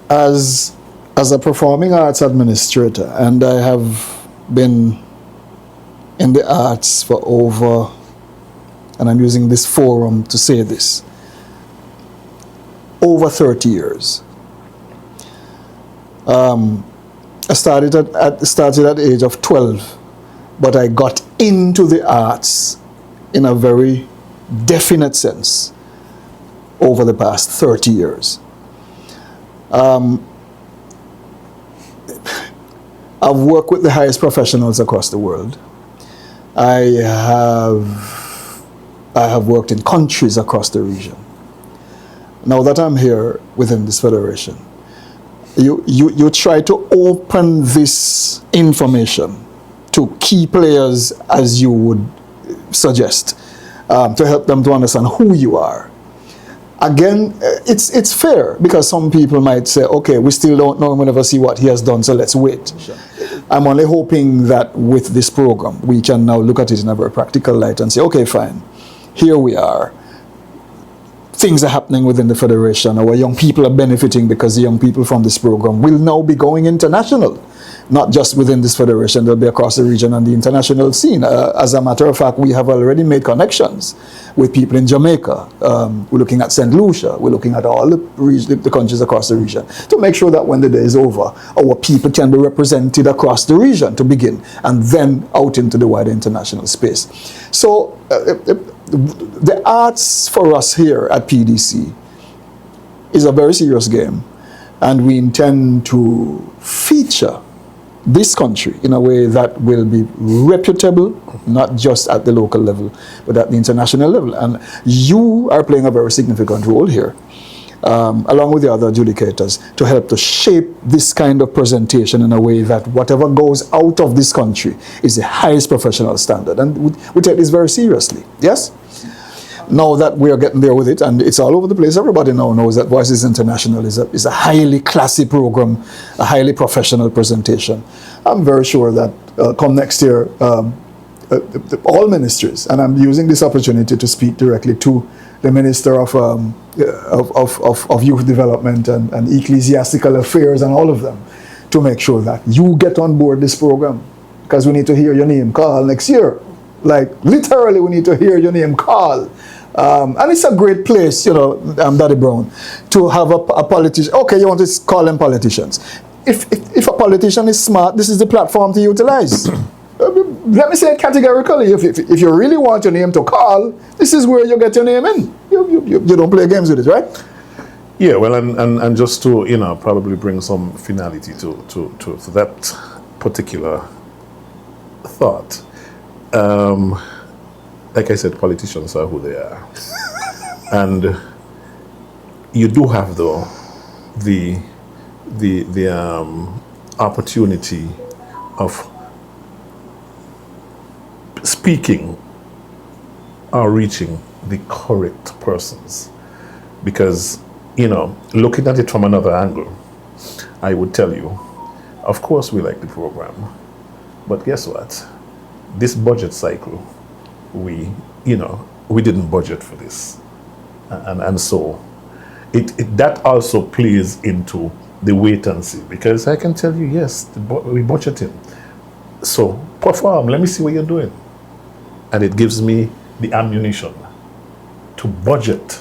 [SPEAKER 9] as a performing arts administrator, and I have been in the arts for over, and I'm using this forum to say this, over 30 years. I started at the age of 12, but I got into the arts in a very definite sense over the past 30 years. I've worked with the highest professionals across the world. I have worked in countries across the region. Now that I'm here within this federation, you try to open this information to key players, as you would suggest, to help them to understand who you are. Again, it's fair, because some people might say, okay, we still don't know, we'll never see what he has done, so let's wait. Sure. I'm only hoping that with this program, we can now look at it in a very practical light and say, okay, fine, here we are. Things are happening within the federation. Our young people are benefiting because the young people from this program will now be going international. Not just within this federation, they'll be across the region and the international scene. As a matter of fact, we have already made connections with people in Jamaica. We're looking at St. Lucia. We're looking at all the countries across the region to make sure that when the day is over, our people can be represented across the region to begin, and then out into the wider international space. So the arts for us here at PDC is a very serious game, and we intend to feature this country in a way that will be reputable, not just at the local level, but at the international level. And you are playing a very significant role here, along with the other adjudicators, to help to shape this kind of presentation in a way that whatever goes out of this country is the highest professional standard. And we take this very seriously. Yes? now that we are getting there with it, and it's all over the place, everybody now knows that Voices International is a highly classy program, a highly professional presentation. I'm very sure that come next year, all ministries, and I'm using this opportunity to speak directly to the Minister of Youth Development and Ecclesiastical Affairs and all of them, to make sure that you get on board this program, because we need to hear your name called next year. Like, literally, we need to hear your name called. And it's a great place, you know, Daddy Browne, to have a politician. Okay, you want to call them politicians. If a politician is smart, this is the platform to utilize. Let me say it categorically. If you really want your name to call, this is where you get your name in. You don't play games with it, right?
[SPEAKER 7] Yeah, well, and just to, you know, probably bring some finality to that particular thought. Like I said, politicians are who they are. And you do have, though, the opportunity of speaking or reaching the correct persons. Because, you know, looking at it from another angle, I would tell you, of course we like the program, but guess what? This budget cycle, we didn't budget for this. And so that also plays into the wait and see, because I can tell you, yes, we budgeted. So perform, let me see what you're doing. And it gives me the ammunition to budget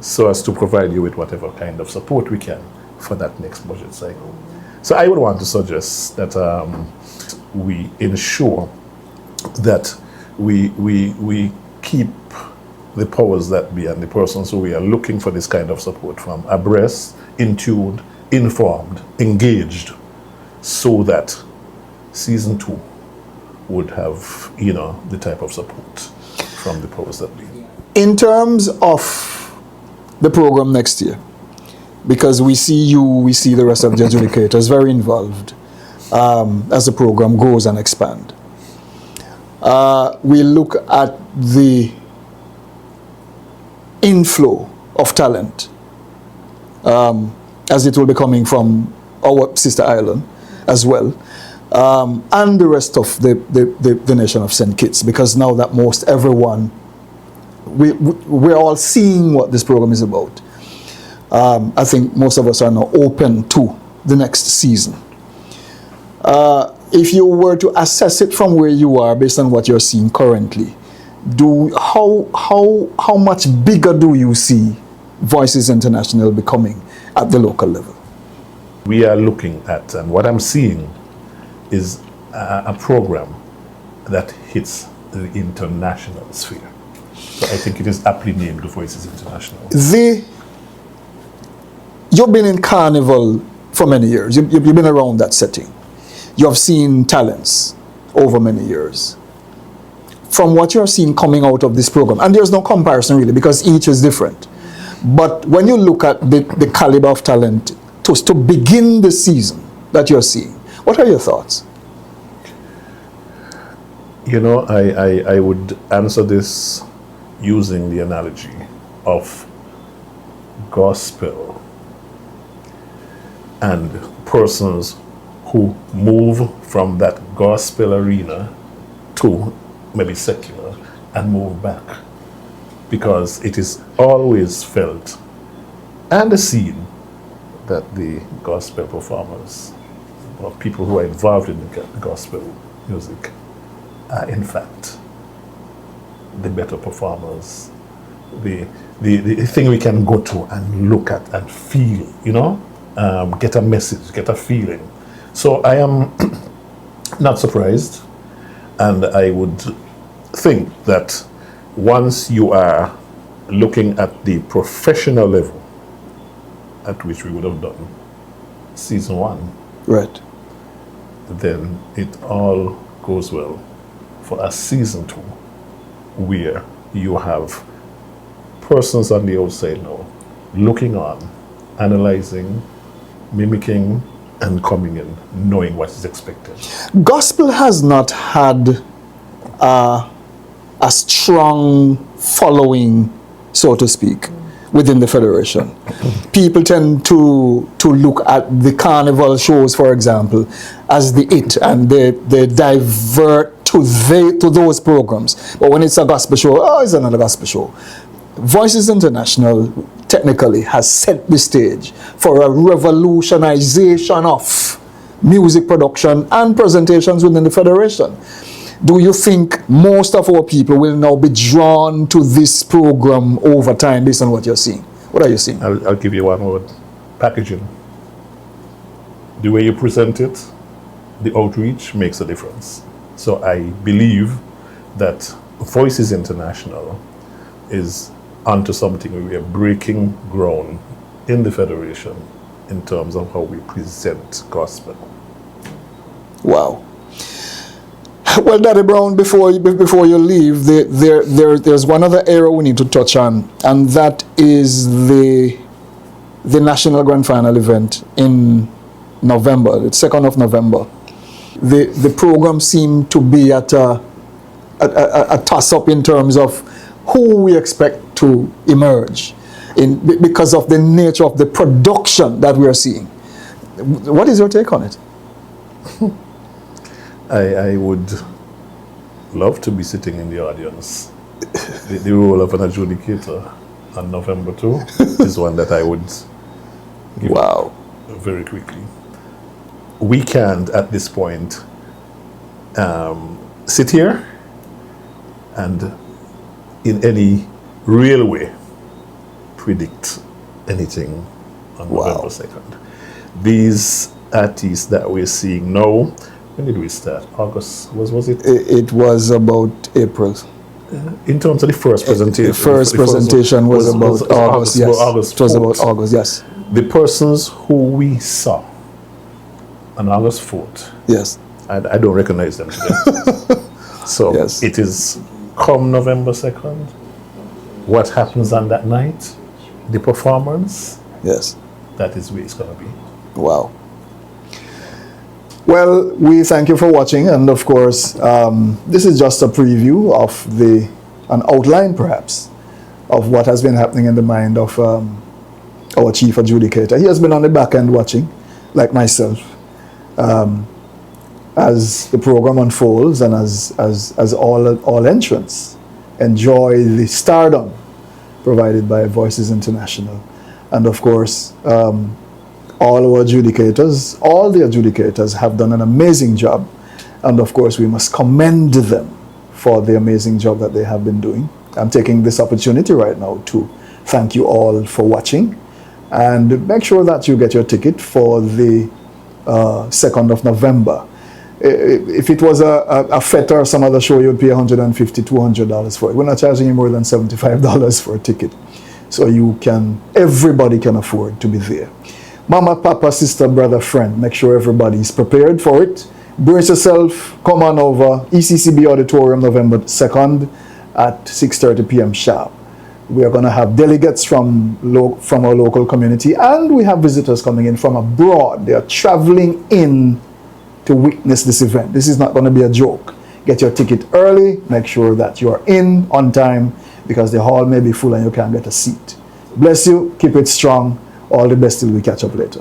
[SPEAKER 7] so as to provide you with whatever kind of support we can for that next budget cycle. So I would want to suggest that we ensure that we keep the powers that be and the persons who we are looking for this kind of support from abreast, in tune, informed, engaged, so that season 2 would have, you know, the type of support from the powers that be.
[SPEAKER 9] In terms of the program next year, because we see the rest of the adjudicators very involved as the program grows and expands. We look at the inflow of talent, as it will be coming from our sister island as well, and the rest of the nation of St. Kitts, because now that most everyone, we're all seeing what this program is about. I think most of us are now open to the next season. If you were to assess it from where you are based on what you're seeing currently, how much bigger do you see Voices International becoming at the local level?
[SPEAKER 7] We are looking at, and what I'm seeing is a program that hits the international sphere. So I think it is aptly named Voices International.
[SPEAKER 9] You've been in Carnival for many years. You've been around that setting. You have seen talents over many years. From what you're seeing coming out of this program, and there's no comparison really because each is different, but when you look at the caliber of talent to begin the season that you're seeing, what are your thoughts?
[SPEAKER 7] You know, I would answer this using the analogy of gospel and persons who move from that gospel arena to maybe secular and move back, because it is always felt and seen that the gospel performers or people who are involved in the gospel music are in fact the better performers, the thing we can go to and look at and feel, you know, get a message, get a feeling. So I am not surprised, and I would think that once you are looking at the professional level at which we would have done season 1,
[SPEAKER 9] right,
[SPEAKER 7] then it all goes well for a season 2, where you have persons on the outside now looking on, analyzing, mimicking, and coming in, knowing what is expected.
[SPEAKER 9] Gospel has not had a a strong following, so to speak, within the federation. People tend to look at the carnival shows, for example, as the it, and they divert to those programs. But when it's a gospel show, oh, it's another gospel show. Voices International technically has set the stage for a revolutionization of music production and presentations within the federation. Do you think most of our people will now be drawn to this program over time based on what you're seeing? What are you seeing?
[SPEAKER 7] I'll give you one word. Packaging. The way you present it, the outreach makes a difference. So I believe that Voices International is onto something. We are breaking ground in the federation in terms of how we present gospel.
[SPEAKER 9] Wow. Well, Daddy Browne, before you leave, there's one other area we need to touch on, and that is the National Grand Final event in November, the 2nd of November. The program seemed to be at a toss-up in terms of who we expect to emerge because of the nature of the production that we are seeing. What is your take on it?
[SPEAKER 7] I would love to be sitting in the audience. The role of an adjudicator on November 2 is one that I would give
[SPEAKER 9] wow.
[SPEAKER 7] very quickly. We can't, at this point, sit here and in any real way predict anything on November 2nd. These artists that we're seeing now, when did we start? August, was it?
[SPEAKER 9] It was about April.
[SPEAKER 7] In terms of the first presentation.
[SPEAKER 9] The first presentation was about August, yes.
[SPEAKER 7] August
[SPEAKER 9] it was about August, yes.
[SPEAKER 7] The persons who we saw on August 4th,
[SPEAKER 9] yes,
[SPEAKER 7] I don't recognize them today. So
[SPEAKER 9] yes.
[SPEAKER 7] It is come November 2nd, what happens on that night, the performance,
[SPEAKER 9] yes,
[SPEAKER 7] that is where it's going to be.
[SPEAKER 9] Wow. Well, we thank you for watching, and of course, this is just a preview of an outline perhaps, of what has been happening in the mind of our chief adjudicator. He has been on the back end watching, like myself, as the program unfolds and as all entrants enjoy the stardom provided by Voices International. And of course, all the adjudicators have done an amazing job, and of course we must commend them for the amazing job that they have been doing. I'm taking this opportunity right now to thank you all for watching, and make sure that you get your ticket for the 2nd of November. If it was a FETA or some other show, you'd pay $150, $200 for it. We're not charging you more than $75 for a ticket, so everybody can afford to be there. Mama, Papa, sister, brother, friend, make sure everybody is prepared for it. Brace yourself, come on over, ECCB Auditorium, November 2nd at 6:30 p.m. sharp. We are going to have delegates from our local community, and we have visitors coming in from abroad. They are traveling in to witness this event. This is not going to be a joke. Get your ticket early, make sure that you are in on time, because the hall may be full and you can't get a seat. Bless you, keep it strong. All the best till we catch up later.